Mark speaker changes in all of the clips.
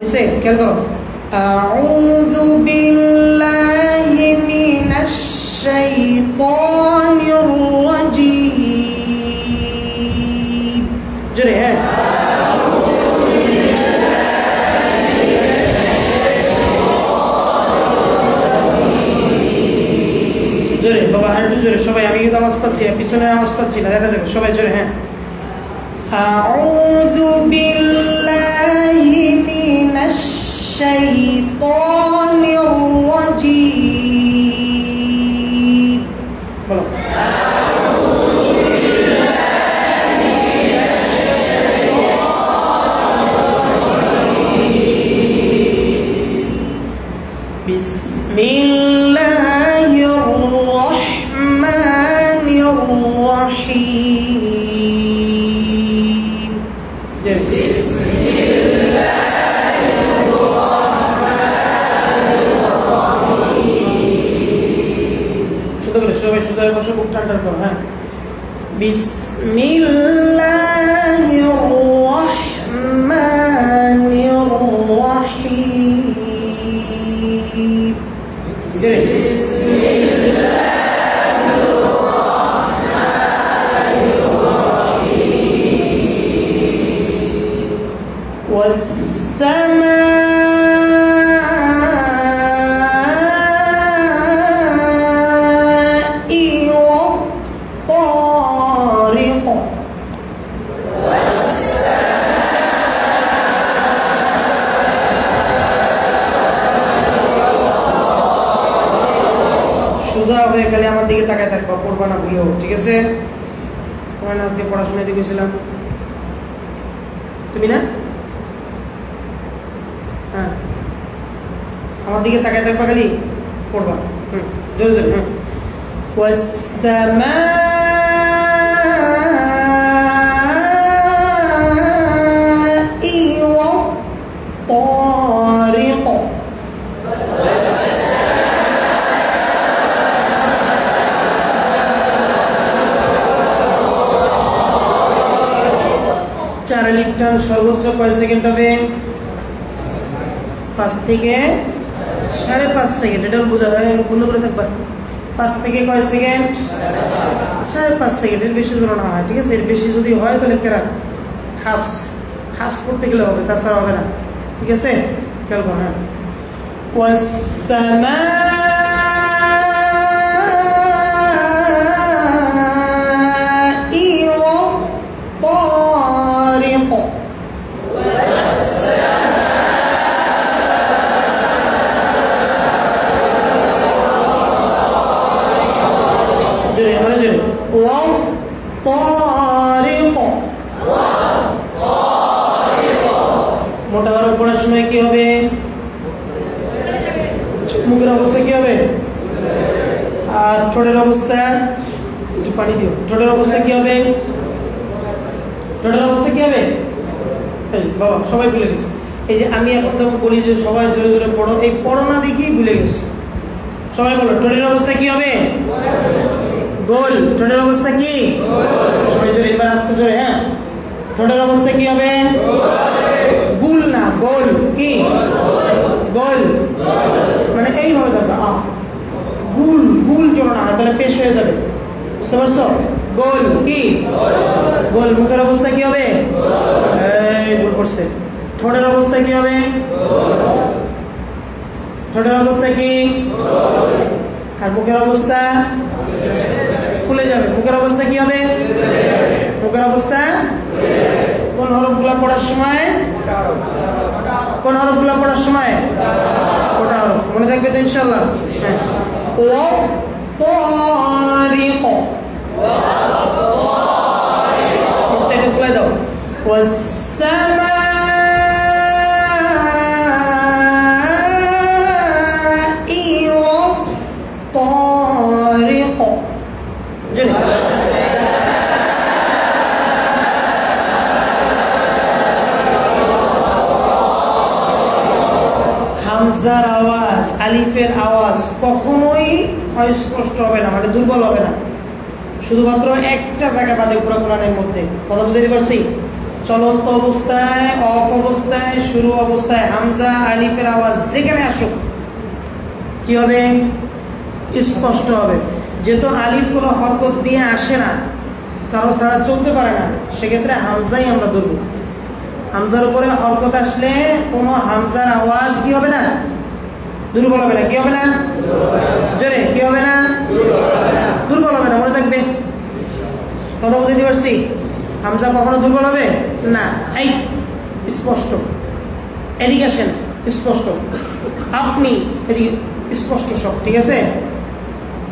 Speaker 1: খেয়াল করো আউযু বিল্লাহি মিনাশ শাইতানির রাজীম জোরে হ্যাঁ জোরে বাবা আর একটু জোরে সবাই আমি কিন্তু আওয়াজ পাচ্ছি না পিছনে আওয়াজ পাচ্ছি না দেখা যাবে সবাই জোরে হ্যাঁ আউযু বিল্লাহি মিনাশ শাইতানির রাজীম বলো বিসমিল্লাহির রহমানির রহিম সবাই শুধু বসে বুক টান করো হ্যাঁ বিসমিল্লাহির রহমানির রহিম সোজা হয়ে গেলে আমার দিকে তাকায় থাকবা পড়বা না ভুলেও ঠিক আছে তোমার না আজকে পড়াশোনা দিয়ে গেছিলাম তুমি না হ্যাঁ আমার দিকে তাকায় থাকবা খালি পড়বা জোরে জোরে হ্যাঁ ওয়াসসামাই ওয়াত-তারিক চার লিপ টান সর্বোচ্চ কয় সেকেন্ড হবে 5 থেকে 5.5 সেকেন্ড এটা বোঝা যায় বন্ধ করে থাকবা 5 থেকে কয় সেকেন্ড 5.5 সেকেন্ড এর বেশি যেন না হয় ঠিক আছে এর বেশি যদি হয় তাহলে কেরা হাফস পড়তে গেলে হবে তাছাড়া হবে না ঠিক আছে খেয়াল করো হ্যাঁ ওয়াসসামাই ওয়াত-তারিক মোটা হরফ পড়ার সময় কি হবে মুখের অবস্থা কি হবে আর ঠোঁটের অবস্থা একটু পানি দিও ঠোঁটের অবস্থা কি হবে বাবা সবাই ভুলে গেছে এই যে আমি এখন যেমন বলি যে সবাই জোরে জোরে পড়ো এই পড়ো না দেখেই ভুলে গেছে সবাই বলো ঠোঁটের অবস্থা কি হবে গোল ঠোঁটের অবস্থা কি সবাই জোরে এবার আজকে জোরে হ্যাঁ ঠোঁটের অবস্থা কি হবে গুল না গোল কি গোল মানে এইভাবে থাকবে গুল জোড়া না তাহলে পেশ হয়ে যাবে বুঝতে পারছো গোল কি গোল মুখের অবস্থা কি হবে এই ভুল করছে ঠোঁটের অবস্থা কি হবে ঠোঁটের অবস্থা কি আর মুখের অবস্থা ফুলে যাবে মুখের অবস্থা কি হবে মুখের অবস্থা কোন হরফগুলা পড়ার সময় ওটা হরফ মনে থাকবে তো ইনশাআল্লাহ হ্যাঁ ওয়াত-তারিক একটু ফুলে দাও ওয়াসসামাই ওয়াত-তারিক জোরে হামজার আওয়াজ আলিফের আওয়াজ কখনোই অস্পষ্ট হবে না মানে দুর্বল হবে না শুধুমাত্র একটা জায়গা বাদে পুরো কোরআনের মধ্যে কথা বুঝাইতে পারছি চলন্ত অবস্থায়, অফ অবস্থায়, শুরু অবস্থায় হামজা আলিফের আওয়াজ যেখানে আসুক কি হবে? স্পষ্ট হবে। যেহেতু আলিফ কোনো হরকত দিয়ে আসে না, কারো ছাড়া চলতে পারে না, সেক্ষেত্রে হামজাই আমরা ধরব। হামজার উপরে হরকত আসলে কোনো হামজার আওয়াজ কি হবে না? দুর্বল হবে না। কি হবে না? জোরে কি হবে না? দুর্বল হবে না। মনে থাকবে, কথা বুঝতে পারছি? হামজা কখনো দুর্বল হবে না। এই স্পষ্ট, এদিকে আসেন, স্পষ্ট, আপনি এদিকে, স্পষ্ট সব, ঠিক আছে?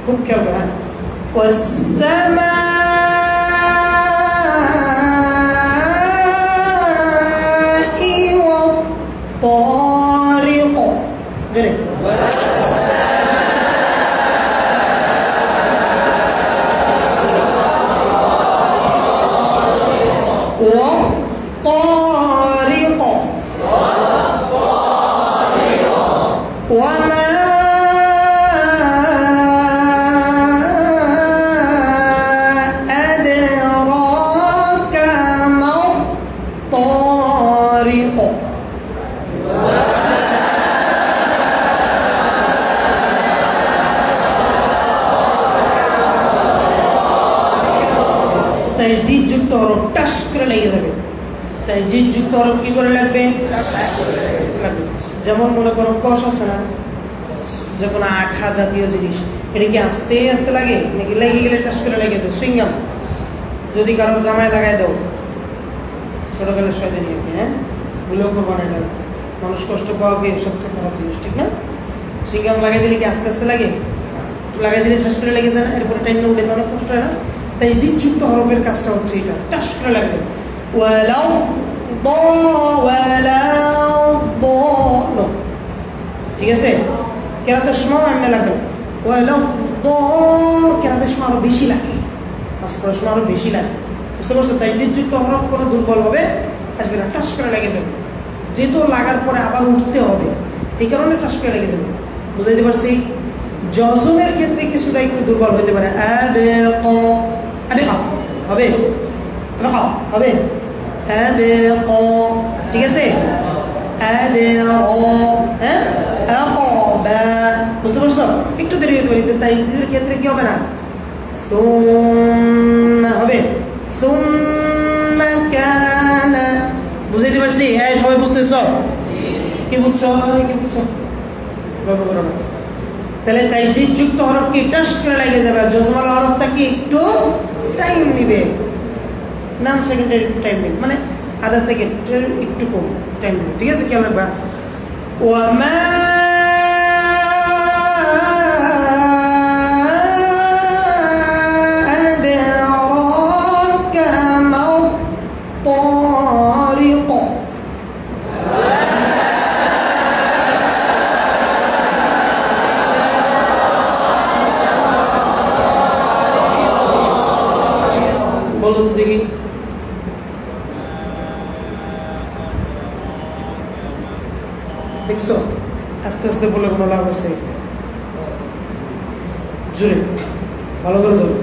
Speaker 1: খুব খেয়াল করেন। জোরে والطارق وما أدراك ما الطارق তাজদীদ যুক্ত হরফ টাস করে লেগে যাবে। তাজদীদ যুক্ত হরফ কি করে লাগবে? যেমন মনে করো কষ আছে না, যখন আঠা জাতীয় জিনিস, এটা কি আস্তে আস্তে লাগে নাকি লেগে গেলে টাস করে লেগেছে? সুইংগাম যদি কারো জামায় লাগাই দাও, ছোটকালের শয়তানি আর কি, হ্যাঁ, ভুলেও করবো না। এটা মানুষ কষ্ট পাওয়া কি সবচেয়ে খারাপ জিনিস, ঠিক না? সুইংগাম লাগাই দিলে কি আস্তে আস্তে লাগে? লাগাই দিলে ঠাস করে লেগে যায় না? এরপরে টাইম উঠে অনেক কষ্ট হয় না? তাই যুক্ত হরফের কাজটা হচ্ছে এটা, টাস করে লাগবে। ওয়ালাউ দ ওয়ালাউ দ, ঠিক আছে? কেরাতের সময় এমনি লাগবে। ওয়ালাউ দ, কেরাতের সময় আরো বেশি লাগে, পাস করার সময় আরো বেশি লাগে। বুঝতে পারছো? তাই যুক্ত হরফ কোনো দুর্বল হবে আসবে না, টাস করে লেগে যাবে। যেহেতু লাগার পরে আবার উঠতে হবে, এই কারণে টাস করে লেগে যাবে। বুঝাইতে পারছি? জজমের ক্ষেত্রে কিছুটা একটু দুর্বল হতে পারে। আবে ক, আবে খাও হবে, আবে খাও হবে, আবে ক, ঠিক আছে? আবে র, হ্যাঁ, আকাবা, বুঝতে পারছো? একটু দেরি হতে পারে। তাজদীদের ক্ষেত্রে কি হবে না? সুম্মা হবে, সুম্মা কানা। বুঝাইতে পারছি? হ্যাঁ, সবাই বুঝতেছো? কি বুঝছো? কি বুঝছো? গল্প করো না। তাহলে তাজদীদ যুক্ত হরফ কি টাস করে লেগে যাবে, আর জজমালা হরফটা কি একটু টাইম নিবে, নাম সেকেন্ডের টাইম নেবে, মানে আধা সেকেন্ডের একটু কম টাইম নেবে, ঠিক আছে? কেমন রাখবা? ওয়ামা আদরাকা মাত-তারিক, বলো তো দেখি। দেখছো? আস্তে আস্তে বলে কোনো লাভ আছে? জোরে ভালো করে ধরো।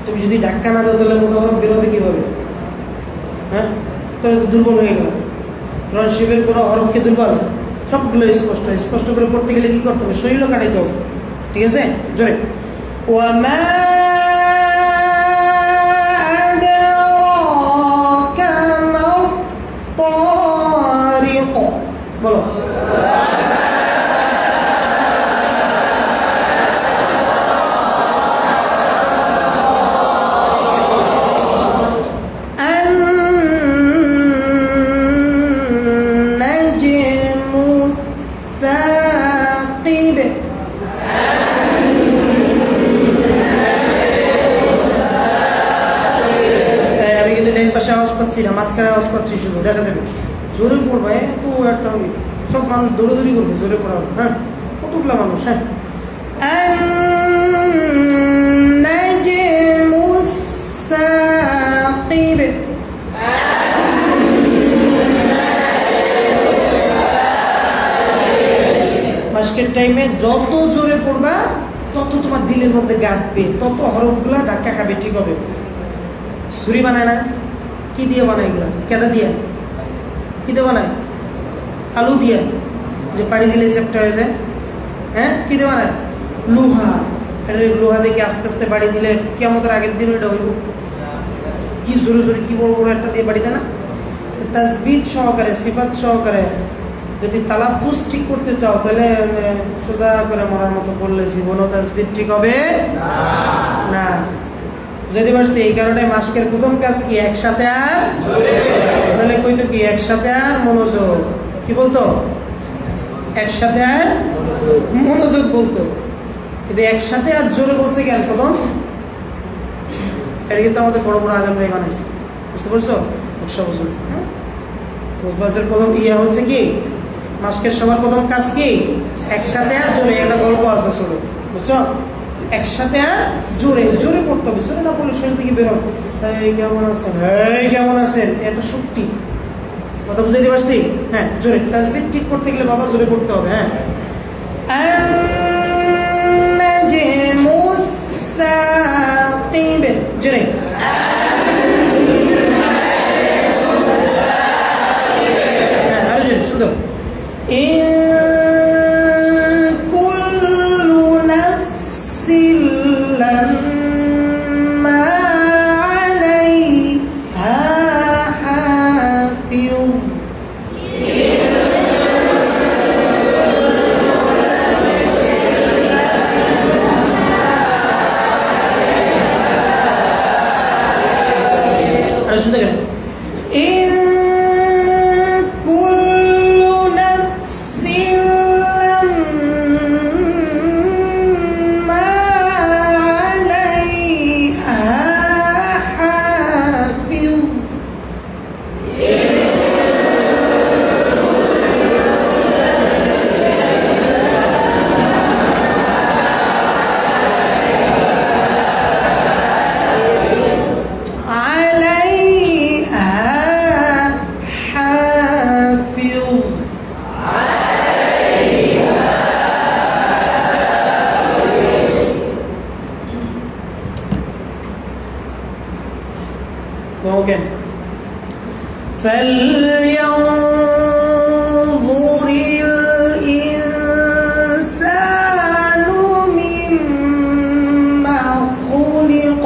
Speaker 1: তুমি যদি ধাক্কা না দাও তাহলে মনে হরফ বেরোবে কিভাবে? হ্যাঁ, তাহলে তো দুর্বল হয়ে গেল। কোরআন শরীফের কোনো হরফকে দুর্বল? সবগুলো স্পষ্ট। স্পষ্ট করে পড়তে গেলে কি করতে হবে? শরীরও কাটাইতে হবে, ঠিক আছে? জোরে ওয়ামা আদরাকা মাত-তারিক, বলো। আওয়াজ পাচ্ছি না, মাঝখানে আওয়াজ পাচ্ছি, শুধু দেখা যাবে। জোরে পড়বে তো একটা সব মানুষ দৌড়াদৌড়ি করবে, জোরে পড়া হবে। হ্যাঁ, কতগুলা মানুষ। হ্যাঁ, মাসকের টাইমে যত জোরে পড়বা তত তোমার দিলের মধ্যে গাঁথবে, তত হরফগুলা ধাক্কা খাবে, ঠিক হবে? ছুরি বানায় না, কি কি দিয়ে বানায় এগুলো? কেদা দিয়ে? কি দিয়ে বানায়? আলু দিয়ে, যে পাড়ি দিলে চ্যাপ্টা হয়ে যায়। হ্যাঁ, কি দিয়ে বানায়? লোহা। লোহা দেখে আস্তে আস্তে বাড়ি দিলে কিয়ামতের আগের দিন ওইটা হইব। কি জোরে জোরে কি বড় বড় একটা দিয়ে বাড়ি দেয় না? তাসবিহ সহকারে, সিফাত সহকারে যদি তালাফুজ ঠিক করতে চাও, তাহলে সোজা করে মরার মতো করলে জীবনও তাসবিহ ঠিক হবে না। যদি পারছি, এই কারণে মাস্কের প্রথম কাজ কি? একসাথে আর, তাহলে কইতো কি? একসাথে আর মনোযোগ। কি বলতো? একসাথে আর মনোযোগ বলতো। কিন্তু একসাথে আর জোরে বলছে কেন প্রথম? এটা কিন্তু আমাদের বড় বড় আলেমরাই বানাইছে, বুঝতে পারছো? 100 বছর। হ্যাঁ, ফুসবাসের প্রথম ইয়া হচ্ছে কি? মাস্কের সবার প্রথম কাজ কি? একসাথে আর জোরে। একটা গল্প আছে ছোট, বুঝছো? একসাথে আর জোরে জোরে পড়তে হবে। জোরে না পড়লে শরীর থেকে বেরো। এই কেমন আছেন, এই কেমন আছেন, এটা শক্তি। কথা বুঝাইতে পারছি? হ্যাঁ, জোরে। তাসবিহ ঠিক করতে গেলে বাবা জোরে পড়তে হবে। হ্যাঁ, জোরে। হ্যাঁ, আরো জোরে, সুন্দর। শুনতে গেলেন? ممكن فلينظر الإنسان مما خلق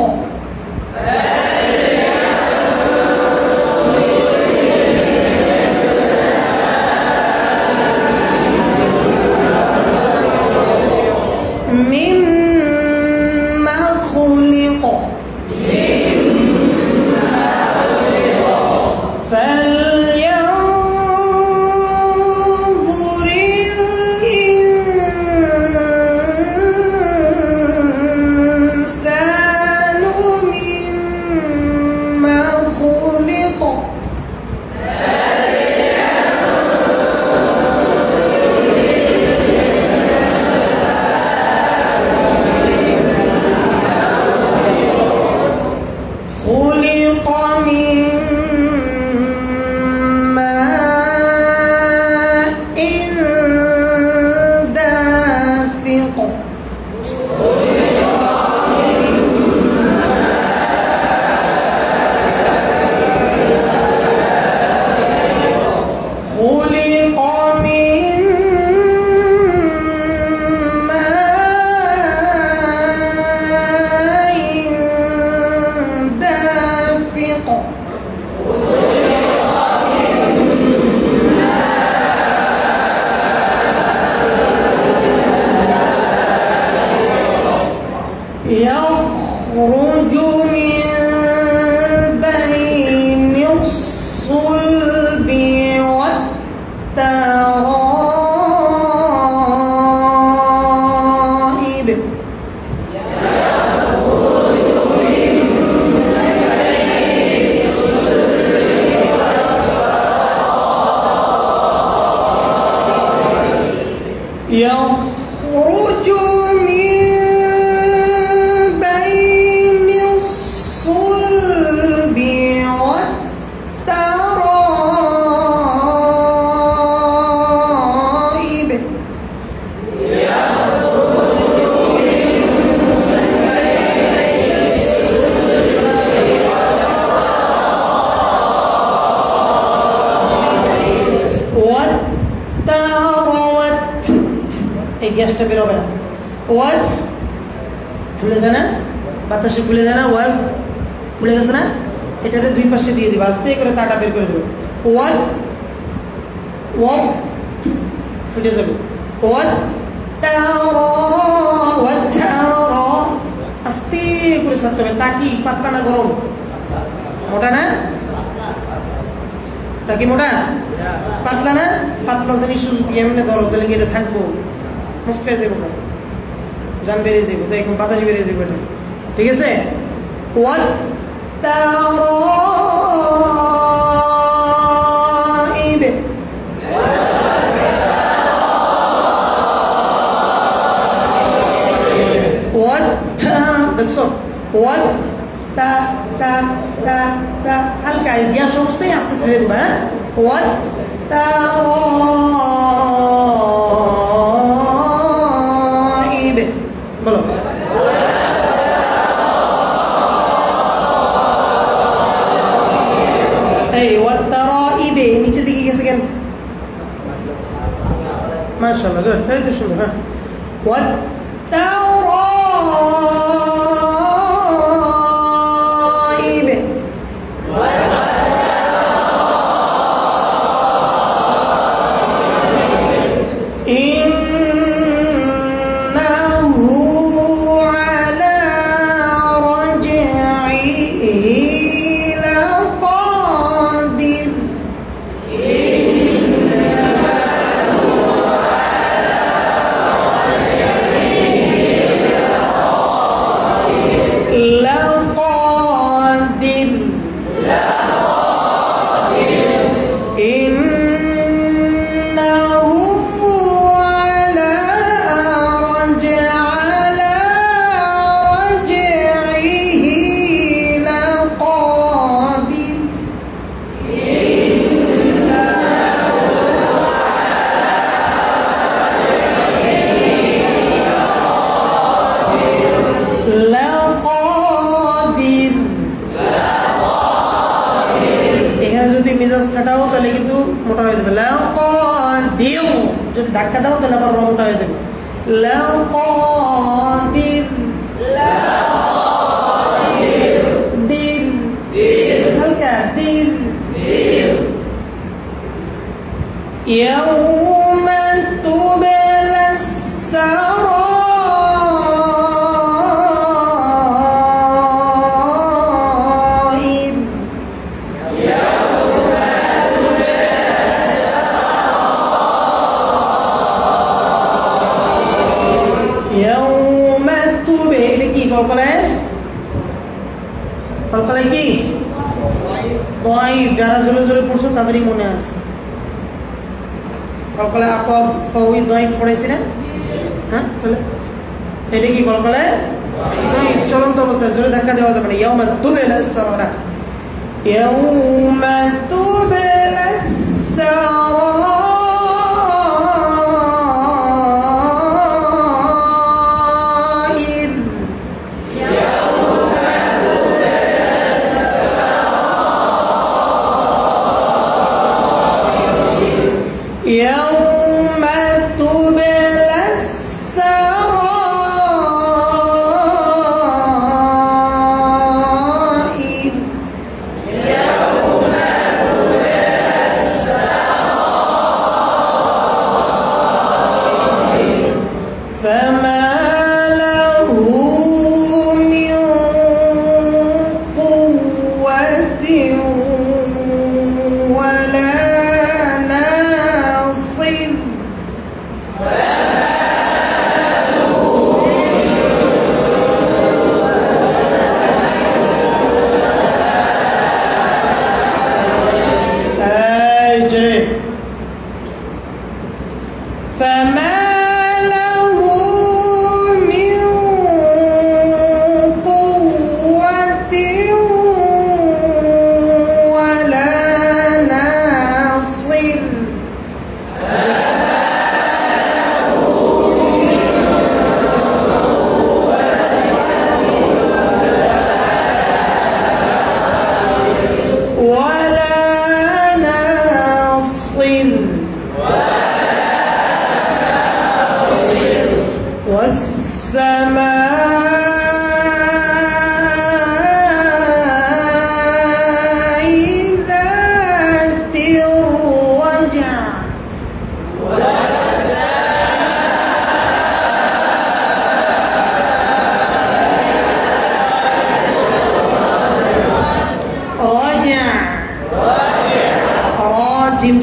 Speaker 1: مما خلق فلينظر الإنسان مما خلق خلق من ماء دافق خلق من ماء دافق يخرج من بين الصلب والترائب يخرج من بين الصلب والترائب এই গ্যাসটা বেরোবে না। ওয়াদ ফুলে যায় না, বাতাসে ফুলে যায় না, ওয়াদ ফুলে গেছে না, এটাতে দুই পাশে দিয়ে দিবে, আস্তে করে তাটা বের করে দেবে। ওয়াদ ওয়াদ ফুলে যাবে। ওয়াদ আস্তে করে ছাড়তে হবে। তা কি পাতলা না গরম? মোটা না? তা কি মোটা? পাতলা না? পাতলা জিনিস এমনি ধরো তাহলে কি এটা থাকবো? মুস্কাই যাবো না, জান বেরিয়ে যাবো, তাই এখন বাতাস বেরিয়ে যাবো এটা। ঠিক আছে? দেখছো? হালকা গ্যাস অবস্থায় আস্তে ছেড়ে দিবা। হ্যাঁ, বলো। এই ওয়াত্তারাইবে নিচের দিকে গেছে কেন? মাশাআল্লাহ, গুড, এই তো সুন্দর। হ্যাঁ, ওয়াত্তারাইবে ইন্নাহু আলা রাজইহি লাকাদির। লাকাদির ইন্নাহু আলা রাজইহি লাকাদির। লাকাদির, এখানে যদি মেজাজ কাটাও তাহলে কিন্তু মোটা হয়ে যাবে। লাকাদির যদি ধাক্কা দাও তাহলে আবার মোটা হয়ে যাবে। লাকাদির, দিন হালকা, দিন। ইয়াউমা তুবলাস সারাইর। ইয়াউমা তুবে, এটা কি কলকলায়? কলকলায় কি? দাইফ। যারা জোরে জোরে পড়ছো তাদেরই মনে আছে। কলকলায় আকদ কওয়ি দাইফ পড়াইছি না? হ্যাঁ, তাহলে এটা কি কলকলায়? দাইফ, চলন্ত অবস্থায়, জোরে ধাক্কা দেওয়া যাবে না। ইয়াউমা তুবলাস সারাইর, ইয়াউমা তুবলাস সারাইর। يوم تبلى السرائر. فما له من قوة ولا ناصر. فما له من قوة ولا ناصر. ولا ناصر.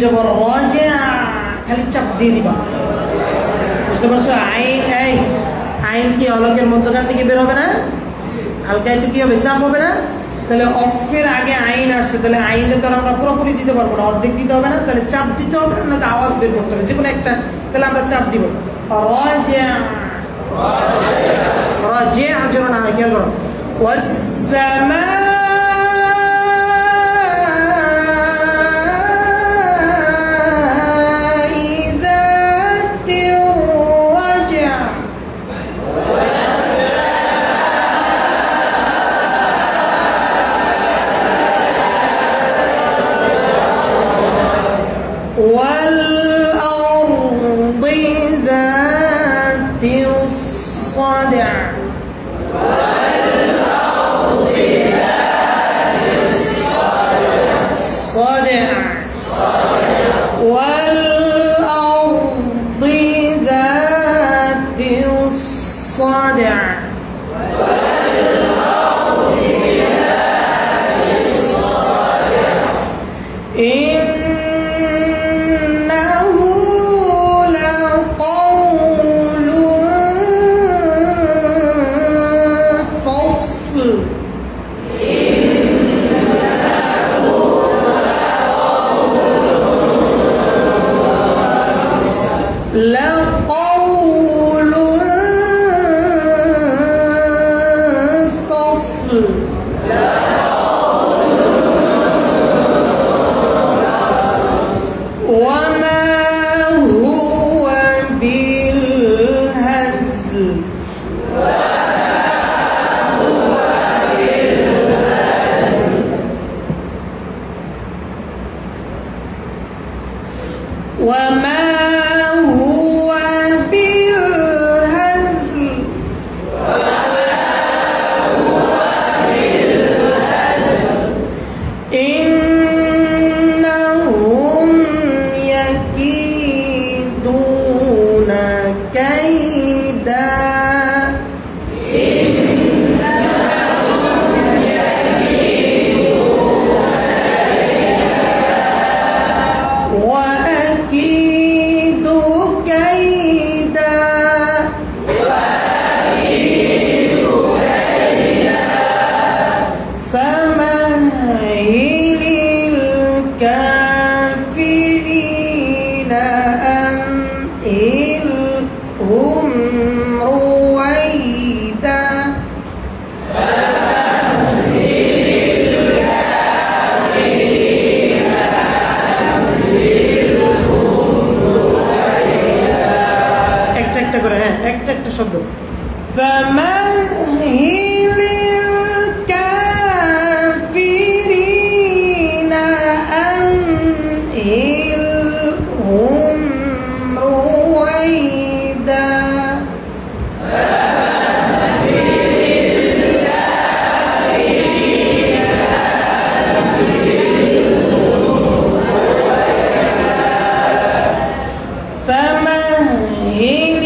Speaker 1: জবর রাজা, খালি চাপ দিয়ে দিবা, বুঝতে পারছো? আইন, এই আইন কি অলকের মধ্যখান থেকে বের হবে না? হালকা একটু কি হবে, চাপ হবে না? তাহলে অক্ফের আগে আইন আসছে, তাহলে আইনে তো আমরা পুরোপুরি দিতে পারবো না, অর্ধেক দিতে হবে না, তাহলে চাপ দিতে হবে, আপনাকে আওয়াজ বের করতে হবে যে কোনো একটা, তাহলে আমরা চাপ দিব রাজা, রাজা যেন না হয়, খেয়াল করো। والأرض ذات الصدع، صدع، والأرض ذات الصدع، إنه لقول فصل، لقول فصل، وما هو بالهزل، وما هو بالهزل، إنهم يكيدون كيدا، وأكيد كيدا، فمهل الكافرين أمهلهم رويدا، একটা একটা করে, হ্যাঁ একটা একটা শব্দ। فمهل الكافرين أمهلهم رويدا، فمهل